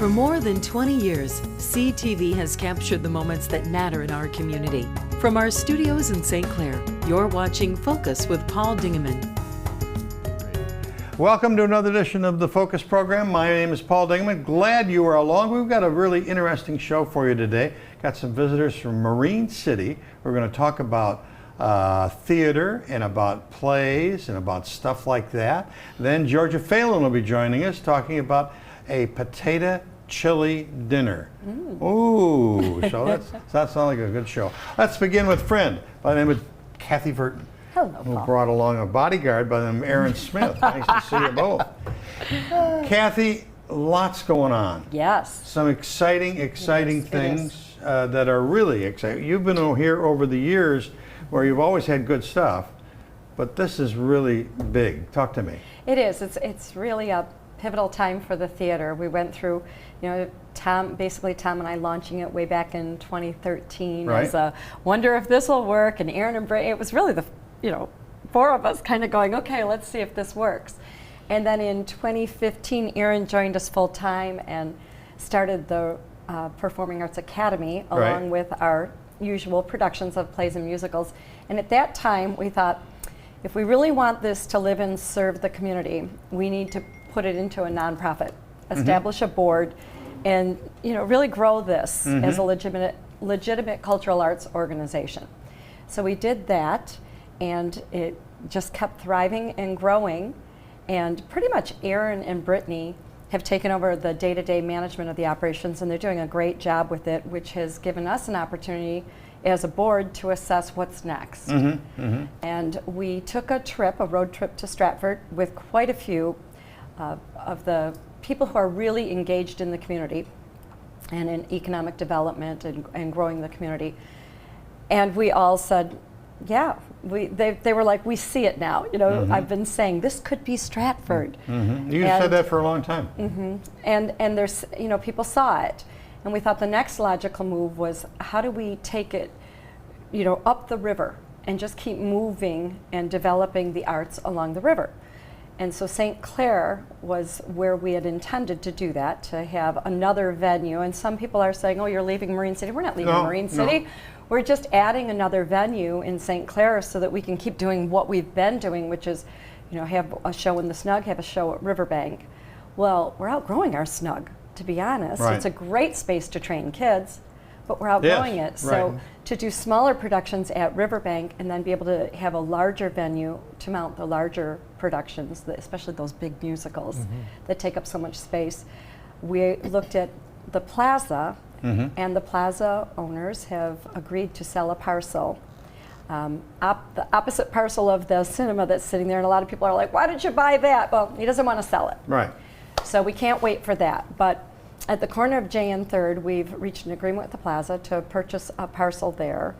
For more than 20 years, CTV has captured the moments that matter in our community. From our studios in St. Clair, you're watching Focus with Paul Dingeman. Welcome to another edition of the Focus program. My name is Paul Dingeman. Glad you are along. We've got a really interesting show for you today. Got some visitors from Marine City. We're going to talk about theater and about plays and about stuff like that. Then Georgia Phelan will be joining us talking about a potato chili dinner. Ooh, so that sounds like a good show. Let's begin with friend by the name of Kathy Verton. Hello, Who Paul. brought along a bodyguard by the name of Aaron Smith. Nice to see you both. Kathy, lots going on. Yes. Some exciting Yes, things that are really exciting. You've been here over the years where you've always had good stuff, but this is really big. Talk to me. It is. It's really a pivotal time for the theater. We went through, Tom and I launching it way back in 2013 Right. as a wonder if this will work, and Aaron and Brittany, it was really the, four of us kind of going, okay, let's see if this works. And then in 2015, Aaron joined us full time and started the Performing Arts Academy along Right. with our usual productions of plays and musicals. And at that time, we thought, if we really want this to live and serve the community, we need to put it into a nonprofit, establish a board, and really grow this as a legitimate cultural arts organization. So we did that, and it just kept thriving and growing. And pretty much Aaron and Brittany have taken over the day-to-day management of the operations, and they're doing a great job with it, which has given us an opportunity as a board to assess what's next. And we took a road trip to Stratford with quite a few of the people who are really engaged in the community and in economic development and growing the community. And we all said, yeah, they were like, we see it now. I've been saying this could be Stratford. You said that for a long time. And there's, people saw it. And we thought the next logical move was, how do we take it, up the river and just keep moving and developing the arts along the river? And so St. Clair was where we had intended to do that, to have another venue. And some people are saying, oh, you're leaving Marine City. We're not leaving Marine City. No. We're just adding another venue in St. Clair so that we can keep doing what we've been doing, which is, have a show in the Snug, have a show at Riverbank. Well, we're outgrowing our Snug, to be honest. Right. It's a great space to train kids, but we're outgrowing it. So right. to do smaller productions at Riverbank and then be able to have a larger venue to mount the larger productions, especially those big musicals that take up so much space, we looked at the plaza, and the plaza owners have agreed to sell a parcel. The opposite parcel of the cinema that's sitting there, and a lot of people are like, why did you buy that? Well, he doesn't want to sell it. Right. So we can't wait for that. But at the corner of J and 3rd, we've reached an agreement with the plaza to purchase a parcel there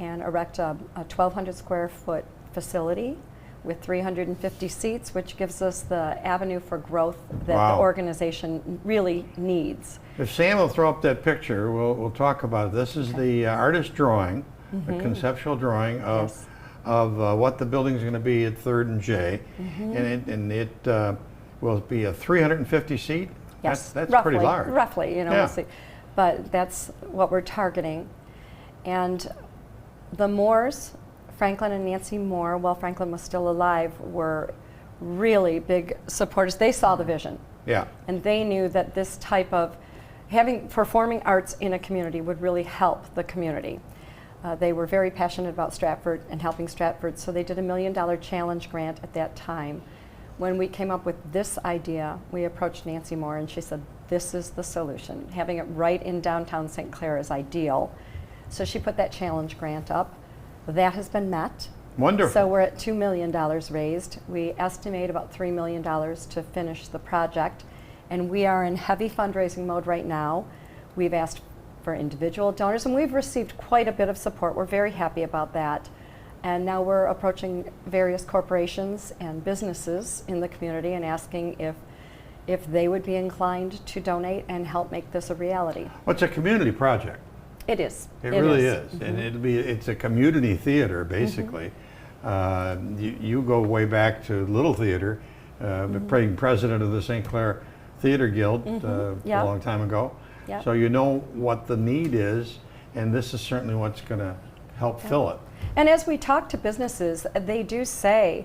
and erect a 1,200 square foot facility with 350 seats, which gives us the avenue for growth that Wow. the organization really needs. If Sam will throw up that picture, we'll talk about it. This is the artist drawing, the conceptual drawing of Yes. what the building is going to be at 3rd and J, and it will be a 350 seat. Yes, That's roughly, pretty large. Roughly, Yeah. we'll see. But that's what we're targeting. And the Moores, Franklin and Nancy Moore, while Franklin was still alive, were really big supporters. They saw the vision. Yeah. And they knew that this type of having performing arts in a community would really help the community. They were very passionate about Stratford and helping Stratford, so they did a $1 million challenge grant at that time. When we came up with this idea, we approached Nancy Moore and she said, this is the solution. Having it right in downtown St. Clair is ideal. So she put that challenge grant up. That has been met. Wonderful. So we're at $2 million raised. We estimate about $3 million to finish the project. And we are in heavy fundraising mode right now. We've asked for individual donors, and we've received quite a bit of support. We're very happy about that. And now we're approaching various corporations and businesses in the community and asking if they would be inclined to donate and help make this a reality. Well, it's a community project. It is. It really is. And it's a community theater, basically. You go way back to Little Theater, being president of the St. Clair Theater Guild Yep. a long time ago. Yep. So you know what the need is, and this is certainly what's going to help fill it. And as we talk to businesses, they do say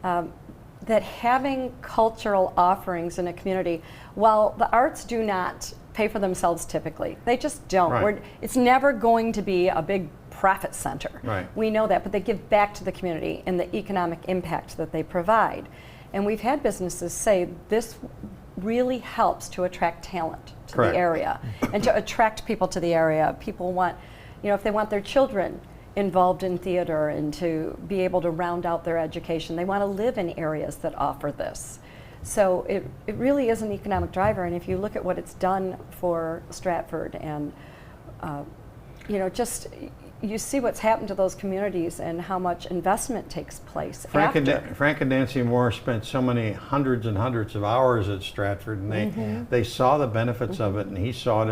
that having cultural offerings in a community, while the arts do not pay for themselves typically, they just don't. Right. It's never going to be a big profit center. Right. We know that, but they give back to the community and the economic impact that they provide. And we've had businesses say this really helps to attract talent to Correct. the area and to attract people to the area. People want, if they want their children involved in theater and to be able to round out their education, they want to live in areas that offer this. So it really is an economic driver, and if you look at what it's done for Stratford and just you see what's happened to those communities and how much investment takes place Frank after. and Nancy Moore spent so many hundreds and hundreds of hours at Stratford, and they saw the benefits of it, and he saw it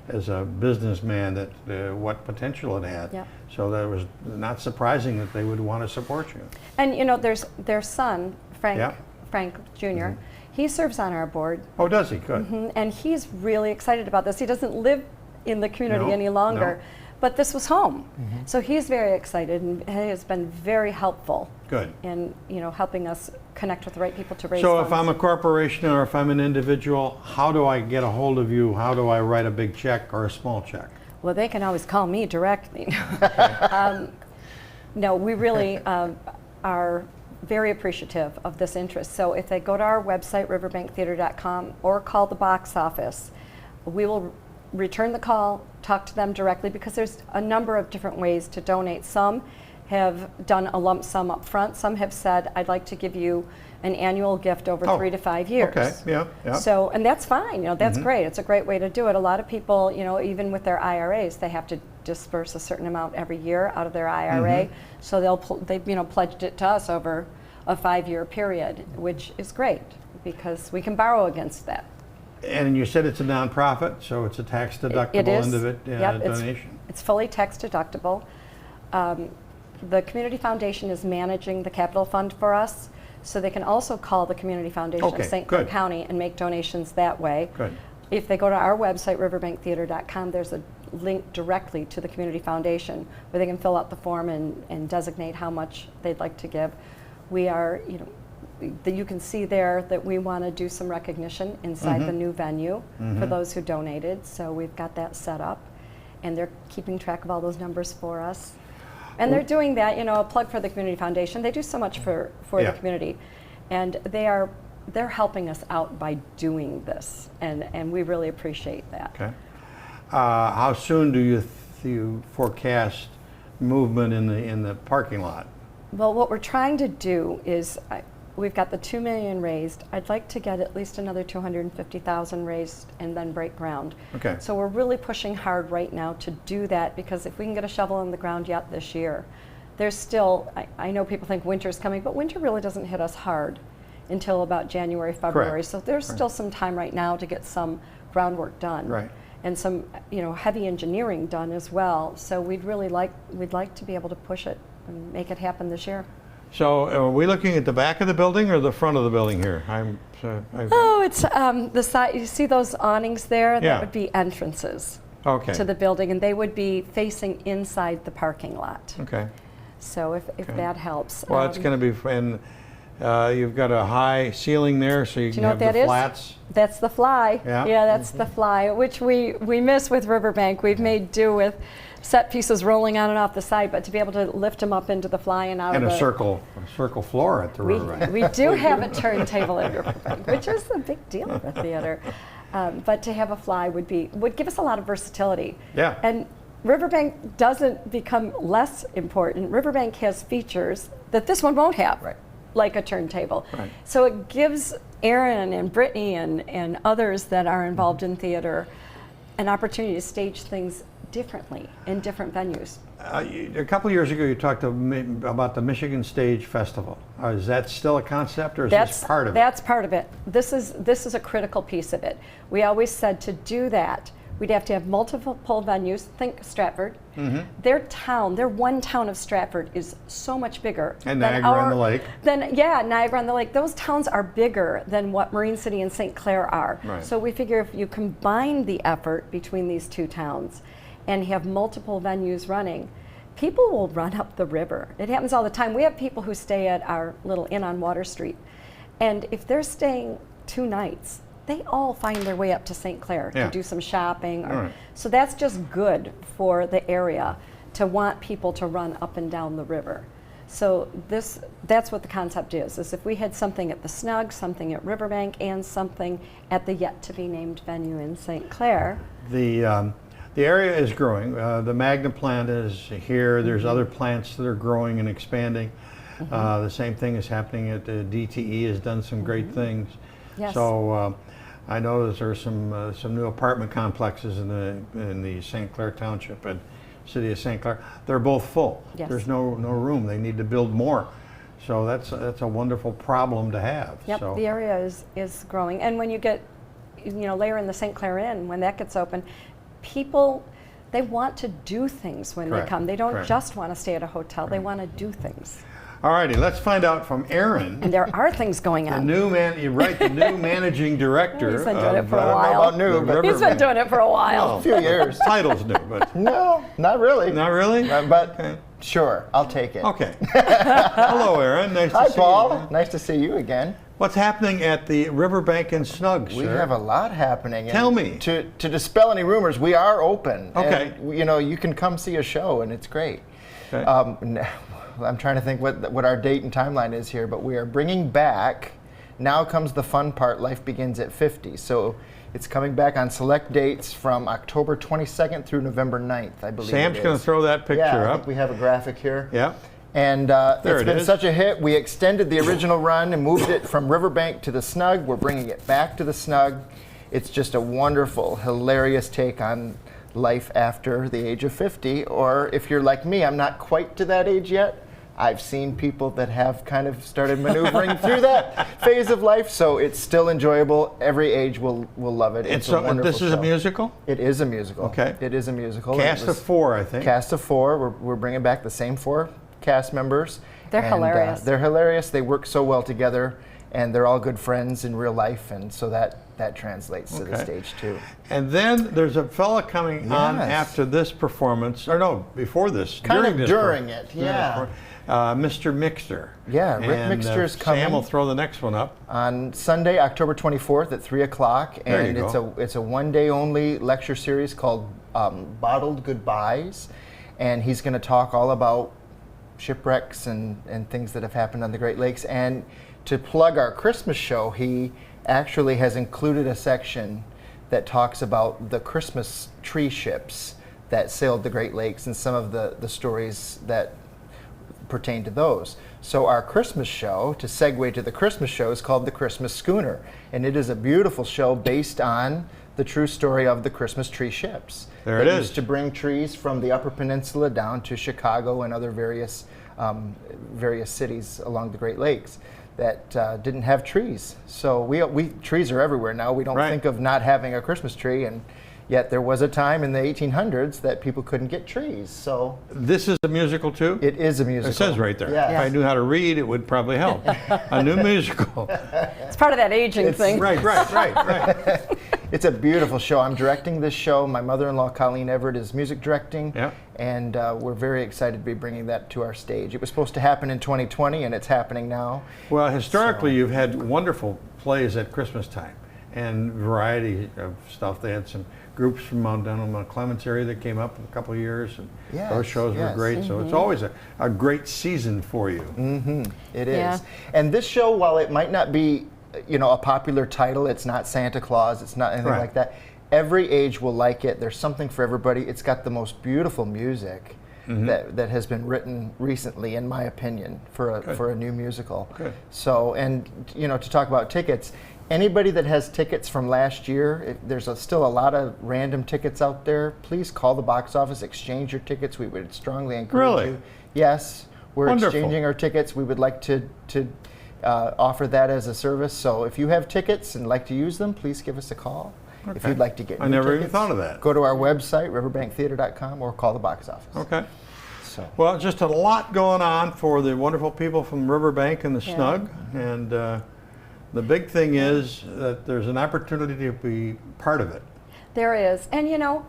as a businessman that what potential it had. Yep. So that was not surprising that they would want to support you. And there's their son, Frank. Yeah. Frank Jr. He serves on our board, Oh, does he? Good. and he's really excited about this. He doesn't live in the community No, any longer, no. but this was home. So he's very excited and he has been very helpful Good. in helping us connect with the right people to raise So funds. if I'm a corporation or if I'm an individual, how do I get a hold of you? How do I write a big check or a small check? Well, they can always call me directly. No, we really are very appreciative of this interest. So if they go to our website, riverbanktheater.com, or call the box office, we will return the call, talk to them directly, because there's a number of different ways to donate. Some have done a lump sum up front. Some have said, I'd like to give you an annual gift over 3 to 5 years. Okay, yeah. So, and that's fine, that's great. It's a great way to do it. A lot of people, even with their IRAs, they have to disperse a certain amount every year out of their IRA. So they've pledged it to us over a 5-year period, which is great because we can borrow against that. And you said it's a nonprofit, so it's a tax deductible It is. donation. It's fully tax deductible. The Community Foundation is managing the capital fund for us, so they can also call the Community Foundation Okay, of St. Clair good. County and make donations that way. Good. If they go to our website, riverbanktheater.com, there's a link directly to the Community Foundation where they can fill out the form and designate how much they'd like to give. We are, you can see there that we want to do some recognition inside the new venue for those who donated. So we've got that set up, and they're keeping track of all those numbers for us. And they're doing that, a plug for the Community Foundation. They do so much for Yeah. the community, and they're helping us out by doing this, and we really appreciate that. Okay. How soon do you forecast movement in the parking lot? Well, what we're trying to do is, we've got the $2 million raised. I'd like to get at least another $250,000 raised and then break ground. Okay. So we're really pushing hard right now to do that, because if we can get a shovel in the ground yet this year, there's still, I know people think winter's coming, but winter really doesn't hit us hard until about January, February. Correct. So there's still some time right now to get some groundwork done. Right. And some, heavy engineering done as well. So we'd like to be able to push it and make it happen this year. So are we looking at the back of the building or the front of the building here? Oh, it's the side. You see those awnings there? Yeah. That would be entrances Okay. to the building, and they would be facing inside the parking lot. Okay. So if that helps. Well, it's going to be, and you've got a high ceiling there, so you Do can you know have what that the is? flats. That's the fly. Yeah? That's the fly, which we miss with Riverbank. We've made do with set pieces rolling on and off the side, but to be able to lift them up into the fly and out And of a circle floor at the Riverbank. we do have a turntable at Riverbank, which is a big deal at the theater. But to have a fly would give us a lot of versatility. Yeah. And Riverbank doesn't become less important. Riverbank has features that this one won't have, Right. like a turntable. Right. So it gives Aaron and Brittany and others that are involved in theater an opportunity to stage things differently in different venues. A couple years ago, you talked about the Michigan Stage Festival. Is that still a concept, or is this part of it? That's part of it. This is a critical piece of it. We always said to do that, We'd have to have multiple venues. Think Stratford. Their one town of Stratford is so much bigger. And Niagara-on-the-Lake. Niagara-on-the-Lake. Those towns are bigger than what Marine City and St. Clair are. Right. So we figure if you combine the effort between these two towns and have multiple venues running, people will run up the river. It happens all the time. We have people who stay at our little inn on Water Street, and if they're staying 2 nights, they all find their way up to St. Clair to do some shopping. So that's just good for the area to want people to run up and down the river. So that's what the concept is if we had something at the Snug, something at Riverbank, and something at the yet-to-be-named venue in St. Clair. The area is growing. The Magna plant is here. There's other plants that are growing and expanding. The same thing is happening at DTE, has done some great things. Yes. So I know there's some new apartment complexes in the St. Clair Township and City of St. Clair. They're both full. Yes. There's no room. They need to build more. So that's a wonderful problem to have. Yep, So the area is growing. And when you get, layer in the St. Clair Inn, when that gets open, people, they want to do things when they come. They don't just want to stay at a hotel. They want to do things. All righty, let's find out from Aaron. And there are things going on. The new managing director. He's been doing it for a while. I don't know about new, but He's been doing it for a while. a few years. Title's new, but No, not really. not really? But sure, I'll take it. Okay. Hello, Aaron. Nice Hi, to see Paul. you. Nice to see you again. What's happening at the Riverbank and Snug, We sir? have a lot happening. And Tell me. To dispel any rumors, we are open. Okay. And, you can come see a show, and it's great. Okay. I'm trying to think what our date and timeline is here, but we are bringing back, now comes the fun part, Life Begins at 50. So it's coming back on select dates from October 22nd through November 9th, I believe. Sam's going to throw that picture I up. think we have a graphic here. Yeah. And There it's it been is. such a hit, we extended the original run and moved it from Riverbank to the Snug. We're bringing it back to the Snug. It's just a wonderful, hilarious take on life after the age of 50. Or if you're like me, I'm not quite to that age yet. I've seen people that have kind of started maneuvering through that phase of life, so it's still enjoyable. Every age will love it. It's a wonderful this is show. a musical? It is a musical. Okay. It is a musical. Cast of 4, I think. Cast of 4. We're bringing back the same 4 cast members. They're hilarious. They're hilarious. They work so well together, and they're all good friends in real life, and so that translates to the stage too. And then there's a fella coming on Yes. after this performance, or no, before this. Kind during of this during per- it, during this yeah. Mr. Mixter. Yeah, Rick And, Mixter is coming. Sam will throw the next one up. On Sunday, October 24th at 3 o'clock, There and you it's a one-day only lecture series called Bottled Goodbyes, and he's going to talk all about shipwrecks and things that have happened on the Great Lakes. And to plug our Christmas show, he actually has included a section that talks about the Christmas tree ships that sailed the Great Lakes and some of the stories that pertain to those. So our Christmas show, to segue to the Christmas show, is called The Christmas Schooner. And it is a beautiful show based on the true story of the Christmas tree ships. There it They is. used to bring trees from the Upper Peninsula down to Chicago and other various cities along the Great Lakes that didn't have trees. So we trees are everywhere now. We don't Right. think of not having a Christmas tree, and yet there was a time in the 1800s that people couldn't get trees. So This is a musical too? it is a musical. It says right there. Yes. If I knew how to read, it would probably help. A new musical. It's part of that aging thing. Right. It's a beautiful show. I'm directing this show. My mother-in-law, Colleen Everett, is music directing. Yeah. And we're very excited to be bringing that to our stage. It was supposed to happen in 2020, and it's happening now. Well, historically, you've had wonderful plays at Christmas time and variety of stuff. They had some groups from Mount Denham, Mount Clements area that came up in a couple of years, and Yes, those shows were yes. great. So it's always a great season for you. It is. Yeah. And this show, while it might not be, a popular title, it's not Santa Claus, it's not anything Right. like that. Every age will like it. There's something for everybody. It's got the most beautiful music that has been written recently, in my opinion, for a new musical. Good. So, and to talk about tickets, anybody that has tickets from last year, there's still a lot of random tickets out there. Please call the box office, exchange your tickets. We would strongly encourage Really? you. Yes, we're Wonderful. exchanging our tickets. We would like to offer that as a service. So if you have tickets and like to use them, please give us a call. if Okay. you'd like to get I new never even tickets, thought of that. go to our website, riverbanktheater.com, or call the box office. Okay. So, Well, just a lot going on for the wonderful people from Riverbank and the Yeah. Snug. And the big thing is that there's an opportunity to be part of it. There is. And you know,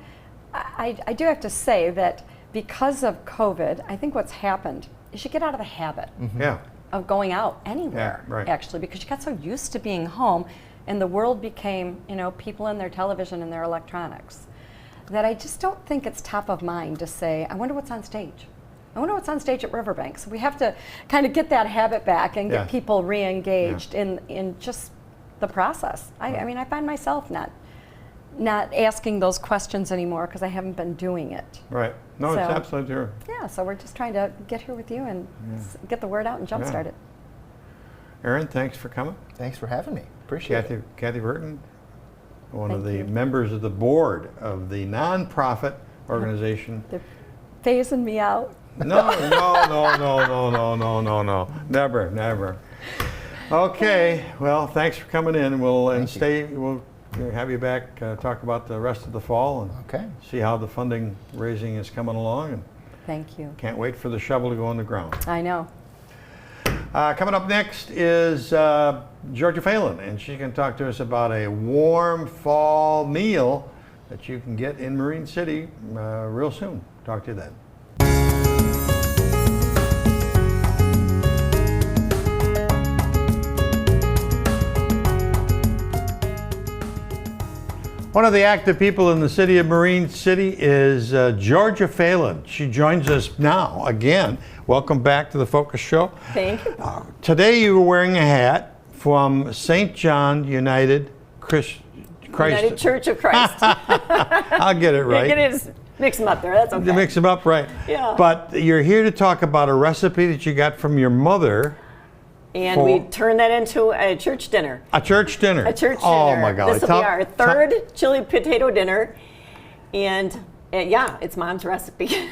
I do have to say that because of COVID, I think what's happened is you get out of the habit Yeah. of going out anywhere, Yeah, right. actually, because you got so used to being home and the world became, you know, people and their television and their electronics, that I just don't think it's top of mind to say, I wonder what's on stage. I wonder what's on stage at Riverbank. So we have to kind of get that habit back and Yeah. get people re-engaged in just the process. I mean, I find myself not asking those questions anymore because I haven't been doing it. Right. No, it's So- absolutely true. Yeah, so we're just trying to get here with you and get the word out and jumpstart it. Aaron, thanks for coming. thanks for having me. Appreciate it. Kathy Burton, one of Thank the you. members of the board of the nonprofit organization. They're phasing me out. No, never. Okay, well, thanks for coming in. We'll have you back, talk about the rest of the fall and Okay. see how the funding raising is coming along, and Thank you. can't wait for the shovel to go in the ground. I know. Coming up next is Georgia Phelan, and she can talk to us about a warm fall meal that you can get in Marine City real soon. Talk to you then. One of the active people in the city of Marine City is Georgia Phelan. She joins us now again. Welcome back to the Focus Show. Thank you. Today you were wearing a hat from St. John United Christ. United Church of Christ. I'll get it right. You can just mix them up there. That's okay. To mix them up, right? Yeah. But you're here to talk about a recipe that you got from your mother. And we turn that into a church dinner. A church dinner. A church dinner. Oh my God! This will be our third chili potato dinner, and yeah, it's Mom's recipe.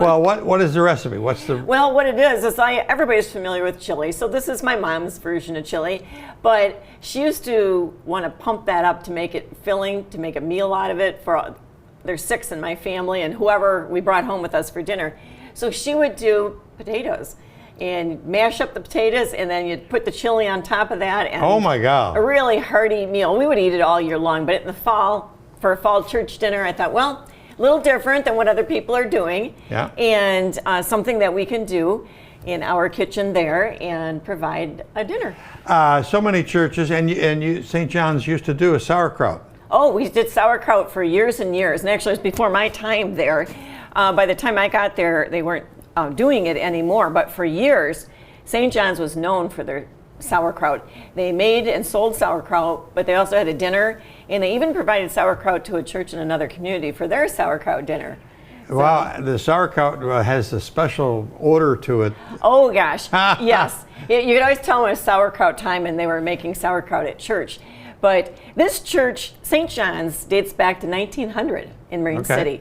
Well, what is the recipe? What's the? Well, what it is everybody's familiar with chili, so this is my mom's version of chili. But she used to want to pump that up to make it filling, to make a meal out of it. There's 6 in my family, and whoever we brought home with us for dinner. So she would do potatoes and mash up the potatoes, and then you'd put the chili on top of that. And Oh my God! a really hearty meal. We would eat it all year long, but in the fall, for a fall church dinner, I thought, well, a little different than what other people are doing, Yeah. and something that we can do in our kitchen there and provide a dinner. So many churches, and you, St. John's used to do a sauerkraut. Oh, we did sauerkraut for years and years, and actually it was before my time there. By the time I got there, they weren't doing it anymore, but for years, St. John's was known for their sauerkraut. They made and sold sauerkraut, but they also had a dinner, and they even provided sauerkraut to a church in another community for their sauerkraut dinner. Wow, the sauerkraut has a special odor to it. Oh gosh, yes. You could always tell when it was sauerkraut time and they were making sauerkraut at church. But this church, St. John's, dates back to 1900 in Marine Okay. City.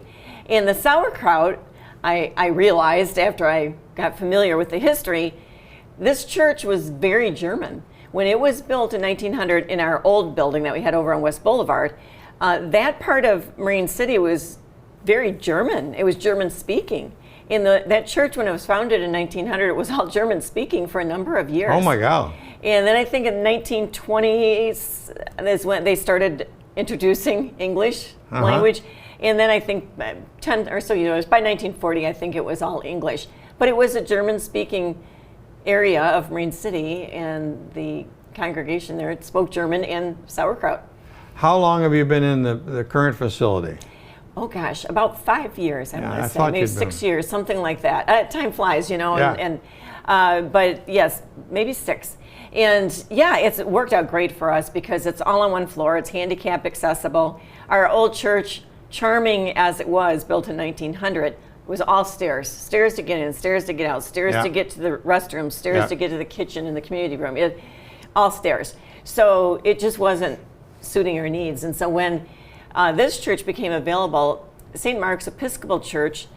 And the sauerkraut, I realized after I got familiar with the history, this church was very German. When it was built in 1900 in our old building that we had over on West Boulevard, that part of Marine City was very German. It was German speaking. In that church, when it was founded in 1900, it was all German speaking for a number of years. Oh my God! And then I think in 1920s is when they started introducing English language. And then I think 10 or so years, by 1940, I think it was all English. But it was a German-speaking area of Marine City, and the congregation there spoke German and sauerkraut. How long have you been in the current facility? Oh gosh, about 5 years, I Yeah, want I to say, thought maybe you'd 6 been- years, something like that. Time flies, you know, Yeah. but yes, maybe 6. And yeah, it's worked out great for us because it's all on one floor. It's handicap accessible. Our old church, charming as it was, built in 1900, was all stairs. Stairs to get in, stairs to get out, stairs Yeah. to get to the restroom, stairs Yeah. to get to the kitchen and the community room. All stairs. So it just wasn't suiting our needs. And so when this church became available, St. Mark's Episcopal Church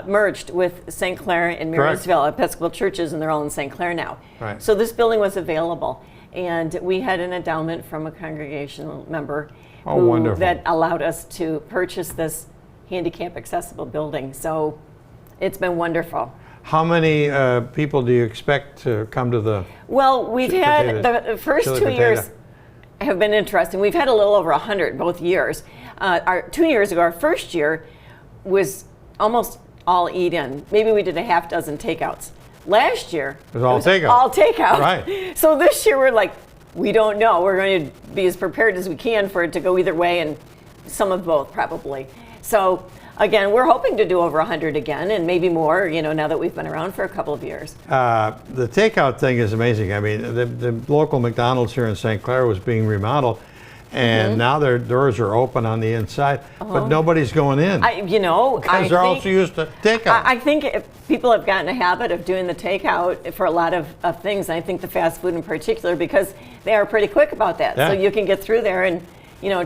merged with St. Clair and Correct. Marysville Episcopal churches, and they're all in St. Clair now. Right. So this building was available, and we had an endowment from a congregational member wonderful. that allowed us to purchase this handicap accessible building. So it's been wonderful. How many people do you expect to come to the? Well, we've had the first chili 2 potato? years have been interesting. We've had a little over 100 both years. Our 2 years ago, our first year was almost all eat-in. Maybe we did a half dozen takeouts. Last year, It was all takeout. All takeout. Right. So this year we're like, we don't know. We're going to be as prepared as we can for it to go either way, and some of both probably. So again, we're hoping to do over 100 again, and maybe more, now that we've been around for a couple of years. The takeout thing is amazing. I mean, the local McDonald's here in St. Clair was being remodeled, and now their doors are open on the inside, but nobody's going in. Because they're also used to takeout. I think if people have gotten a habit of doing the takeout for a lot of things, and I think the fast food in particular, because they are pretty quick about that. Yeah. So you can get through there and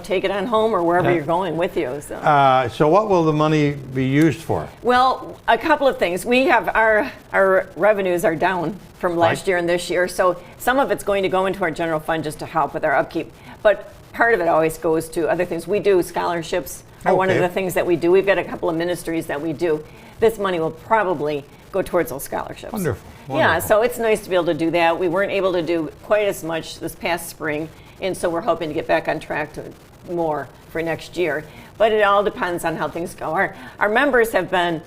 take it on home or wherever you're going with you. So what will the money be used for? Well, a couple of things. We have our revenues are down from last year and this year, so some of it's going to go into our general fund just to help with our upkeep. But part of it always goes to other things. We do scholarships are one of the things that we do. We've got a couple of ministries that we do. This money will probably go towards those scholarships. Wonderful. Yeah, so it's nice to be able to do that. We weren't able to do quite as much this past spring, and so we're hoping to get back on track to more for next year. But it all depends on how things go. Our members have been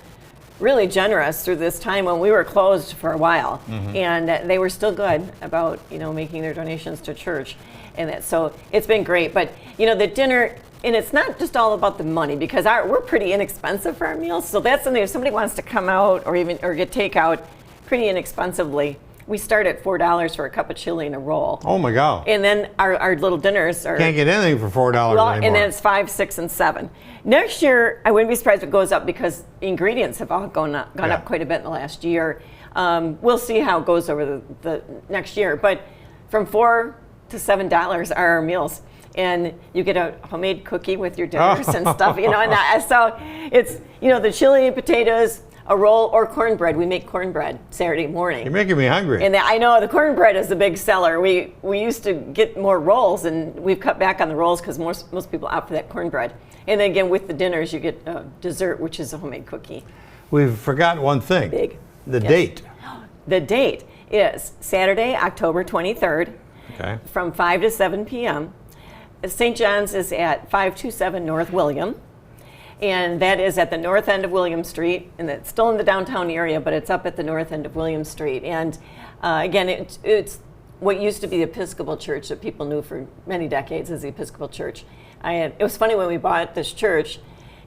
really generous through this time when we were closed for a while, and they were still good about making their donations to church, and that, so it's been great. But the dinner, and it's not just all about the money, because we're pretty inexpensive for our meals. So that's something, if somebody wants to come out or get takeout pretty inexpensively, we start at $4 for a cup of chili and a roll. Oh my God. And then our little dinners are... Can't get anything for $4 anymore. And then it's 5, 6, and 7. Next year, I wouldn't be surprised if it goes up because ingredients have all gone up quite a bit in the last year. We'll see how it goes over the next year. But from $4 to $7 are our meals. And you get a homemade cookie with your dinners and stuff, and so it's, the chili and potatoes, a roll, or cornbread. We make cornbread Saturday morning. You're making me hungry. And I know the cornbread is a big seller. We used to get more rolls, and we've cut back on the rolls because most people opt for that cornbread. And then again, with the dinners, you get dessert, which is a homemade cookie. We've forgotten one thing. Big. The date. The date is Saturday, October 23rd, from 5 to 7 p.m. St. John's is at 527 North William, and that is at the north end of William Street, and it's still in the downtown area, but it's up at the north end of William Street. And again, it's what used to be the Episcopal Church that people knew for many decades as the Episcopal Church. It was funny when we bought this church.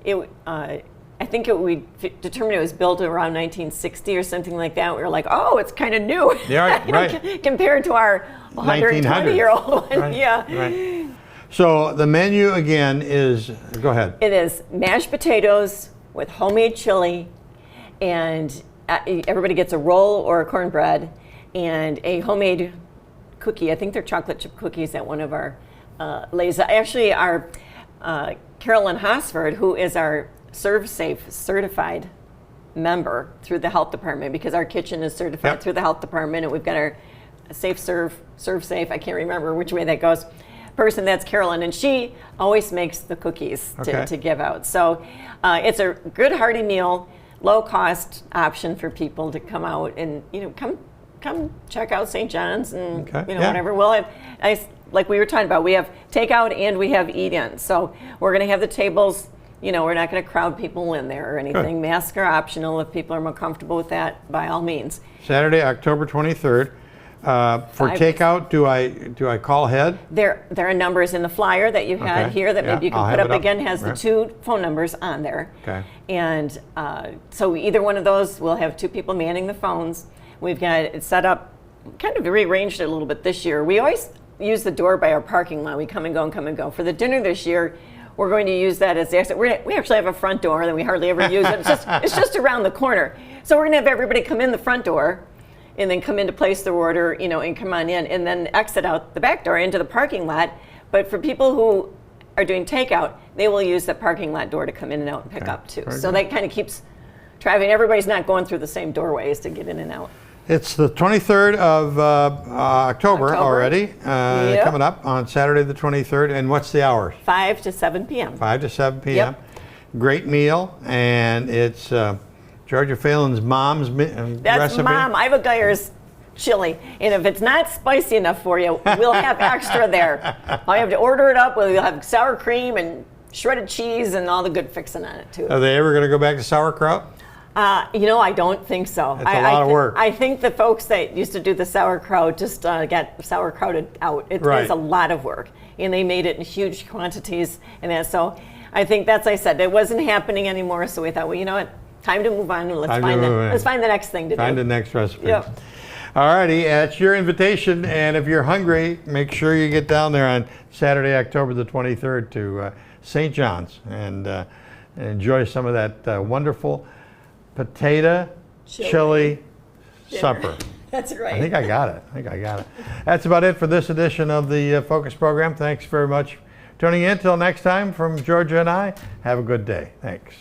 I think we determined it was built around 1960 or something like that. We were like, oh, it's kind of new, right. compared to our 120-year-old one. Right. Yeah. Right. So the menu again is, go ahead. It is mashed potatoes with homemade chili, and everybody gets a roll or a cornbread and a homemade cookie. I think they're chocolate chip cookies at one of our lays. Actually, our Carolyn Hosford, who is our Serve Safe certified member through the health department, because our kitchen is certified through the health department, and we've got our Safe Serve Safe, I can't remember which way that goes, person, that's Carolyn, and she always makes the cookies to give out. So it's a good hearty meal, low cost option for people to come out and come check out St. John's and whatever. We'll have, like we were talking about, we have takeout and we have eat-in. So we're going to have the tables. We're not going to crowd people in there or anything. Good. Masks are optional. If people are more comfortable with that, by all means. Saturday, October 23rd. For takeout, do I call ahead? There are numbers in the flyer that you had here that maybe you can put up again. Has the 2 phone numbers on there. Okay. And so either one of those, we'll have 2 people manning the phones. We've got it set up, kind of rearranged it a little bit this year. We always use the door by our parking lot. We come and go and come and go. For the dinner this year, we're going to use that as the exit. We actually have a front door that we hardly ever use. It's just around the corner. So we're going to have everybody come in the front door, and then come in to place their order, and come on in, and then exit out the back door into the parking lot. But for people who are doing takeout, they will use the parking lot door to come in and out and pick up too. So that kind of keeps traffic. Everybody's not going through the same doorways to get in and out. It's the 23rd of October already, Yep. coming up on Saturday the 23rd. And what's the hours? 5 to 7 p.m. 5 to 7 p.m. Yep. Great meal, and it's Georgia Phelan's mom's That's recipe. Mom. Iva Geyer's chili, and if it's not spicy enough for you, we'll have extra there. I have to order it up. We'll have sour cream and shredded cheese and all the good fixing on it too. Are they ever going to go back to sauerkraut? I don't think so. It's a lot of work. I think the folks that used to do the sauerkraut just got sauerkrauted out. It Right. is a lot of work, and they made it in huge quantities, and that. So I think that's, I said, it wasn't happening anymore. So we thought, well, you know what? Time to move on. Time to move on. Let's find the next thing to Find do. the next recipe. Yep. All righty, it's your invitation, and if you're hungry, make sure you get down there on Saturday, October the 23rd to St. John's and enjoy some of that wonderful potato chili supper. That's right. I think I got it. That's about it for this edition of the Focus program. Thanks very much for tuning in. Till next time, from Georgia and I, have a good day. Thanks.